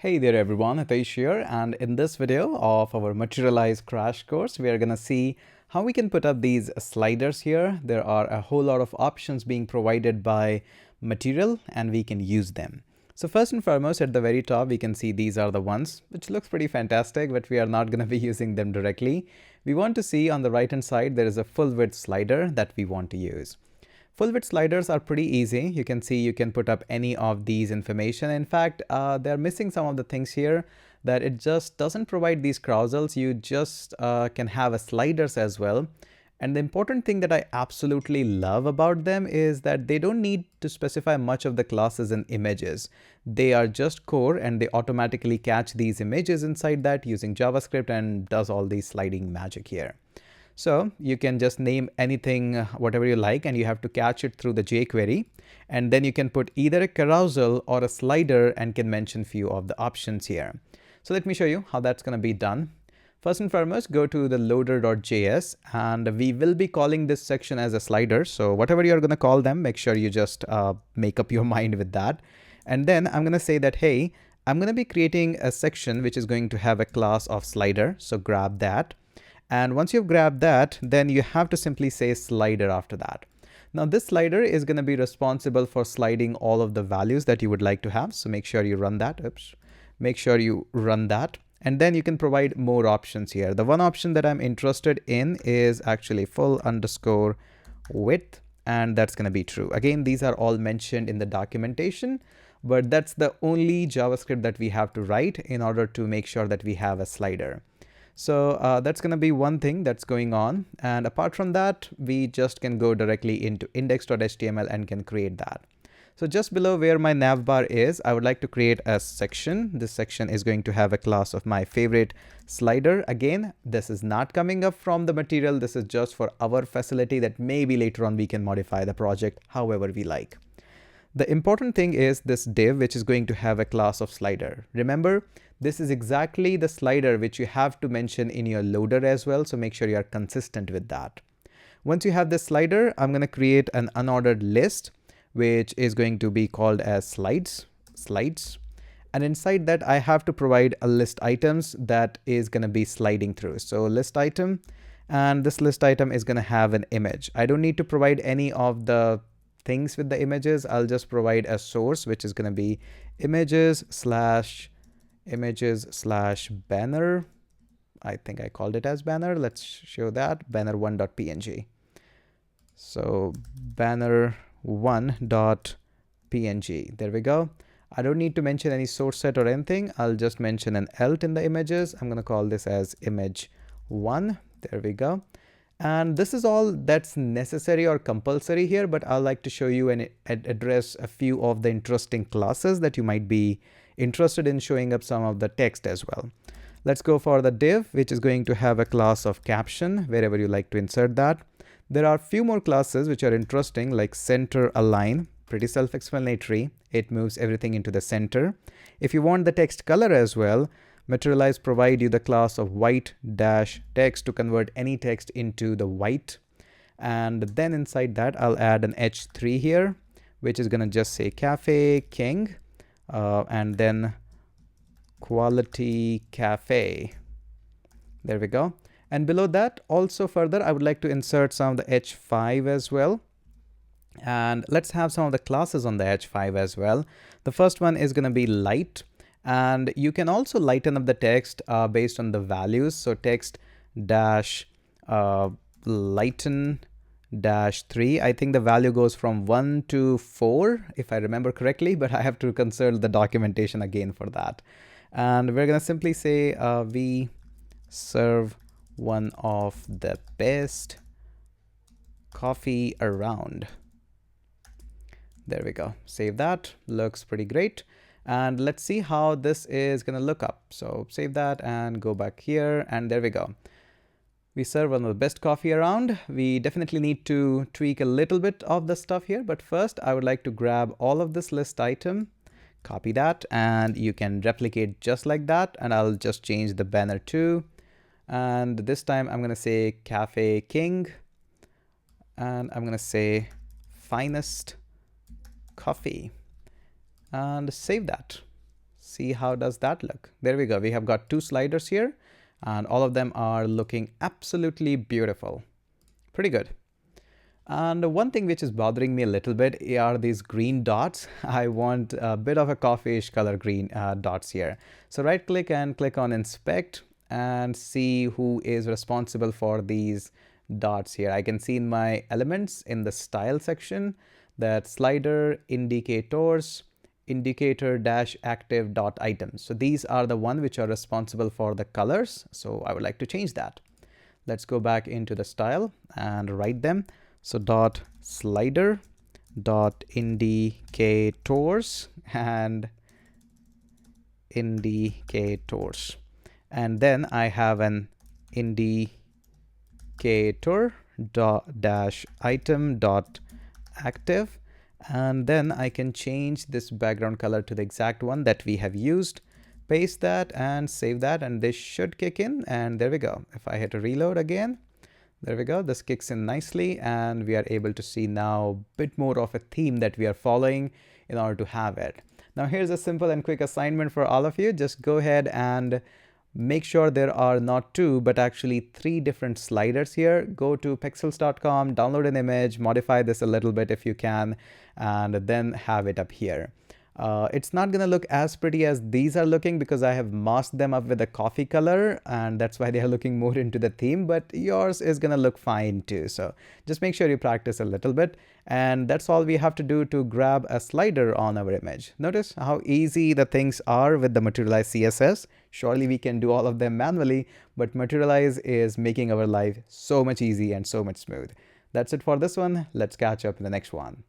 Hey there everyone, Hitesh here, and in this video of our Materialize crash course, we are gonna see how we can put up these sliders here. There are a whole lot of options being provided by Material and we can use them. So first and foremost, at the very top, we can see these are the ones, which looks pretty fantastic, but we are not gonna be using them directly. We want to see on the right hand side, there is a full width slider that we want to use. Full width sliders are pretty easy. You can see you can put up any of these information. In fact, they're missing some of the things here that it just doesn't provide these carousels. You just can have a sliders as well. And the important thing that I absolutely love about them is that they don't need to specify much of the classes and images. They are just core and they automatically catch these images inside that using JavaScript and does all these sliding magic here. So you can just name anything, whatever you like, and you have to catch it through the jQuery. And then you can put either a carousel or a slider and can mention few of the options here. So let me show you how that's going to be done. First and foremost, go to the loader.js and we will be calling this section as a slider. So whatever you're going to call them, make sure you just make up your mind with that. And then I'm going to say that, hey, I'm going to be creating a section which is going to have a class of slider. So grab that. And once you've grabbed that, then you have to simply say slider after that. Now this slider is going to be responsible for sliding all of the values that you would like to have. So make sure you run that. Oops. Make sure you run that. And then you can provide more options here. The one option that I'm interested in is actually full underscore width. And that's going to be true. Again, these are all mentioned in the documentation, but that's the only JavaScript that we have to write in order to make sure that we have a slider. So that's going to be one thing that's going on. And apart from that, we just can go directly into index.html and can create that. So just below where my navbar is, I would like to create a section. This section is going to have a class of my favorite slider. Again, this is not coming up from the material. This is just for our facility that maybe later on we can modify the project however we like. The important thing is this div, which is going to have a class of slider. Remember, this is exactly the slider which you have to mention in your loader as well. So make sure you are consistent with that. Once you have this slider, I'm going to create an unordered list, which is going to be called as slides. And inside that, I have to provide a list items that is going to be sliding through. So list item, and this list item is going to have an image. I don't need to provide any of the things with the images. I'll just provide a source, which is going to be images slash banner. I think I called it as banner. Let's show that banner1.png. So banner1.png. There we go. I don't need to mention any source set or anything. I'll just mention an alt in the images. I'm going to call this as image1. There we go. And this is all that's necessary or compulsory here, but I'd like to show you and address a few of the interesting classes that you might be interested in showing up some of the text as well. Let's go for the div, which is going to have a class of caption wherever you like to insert that. There are a few more classes which are interesting, like center align, pretty self-explanatory. It moves everything into the center. If you want the text color as well, Materialize provide you the class of white dash text to convert any text into the white. And then inside that, I'll add an h3 here, which is going to just say cafe king, and then quality cafe. There we go. And below that, also further, I would like to insert some of the h5 as well. And let's have some of the classes on the h5 as well. The first one is going to be light. And you can also lighten up the text based on the values. So text dash lighten dash 3. I think the value goes from 1 to 4, if I remember correctly, but I have to consult the documentation again for that. And we're going to simply say we serve one of the best coffee around. There we go. Save that. Looks pretty great. And let's see how this is going to look up. So save that and go back here. And there we go. We serve one of the best coffee around. We definitely need to tweak a little bit of the stuff here. But first, I would like to grab all of this list item, copy that, and you can replicate just like that. And I'll just change the banner to. And this time I'm going to say Cafe King. And I'm going to say finest coffee. And save that. see how does that look. There we go. We have got 2 sliders here and all of them are looking absolutely beautiful. Pretty good. And one thing which is bothering me a little bit are these green dots. I want a bit of a coffee-ish color green dots here. So right click and click on inspect and see who is responsible for these dots here. I can see in my elements in the style section that slider indicators indicator dash active dot items. So these are the one which are responsible for the colors. So I would like to change that. Let's go back into the style and write them. So dot slider dot indicators and indicators. And then I have an indicator dot dash item dot active. And then I can change this background color to the exact one that we have used. Paste that and save that, and this should kick in, and there we go. If I hit a reload again, there we go. This kicks in nicely and we are able to see now a bit more of a theme that we are following in order to have it. Now here's a simple and quick assignment for all of you. Just go ahead and make sure there are not 2 but actually 3 different sliders here. Go to pixels.com, download an image, modify this a little bit if you can, and then have it up here. It's not gonna look as pretty as these are looking because I have masked them up with a coffee color and that's why they are looking more into the theme, but yours is gonna look fine too. So just make sure you practice a little bit, and that's all we have to do to grab a slider on our image. Notice how easy the things are with the Materialize CSS. Surely we can do all of them manually, but Materialize is making our life so much easy and so much smooth. That's it for this one. Let's catch up in the next one.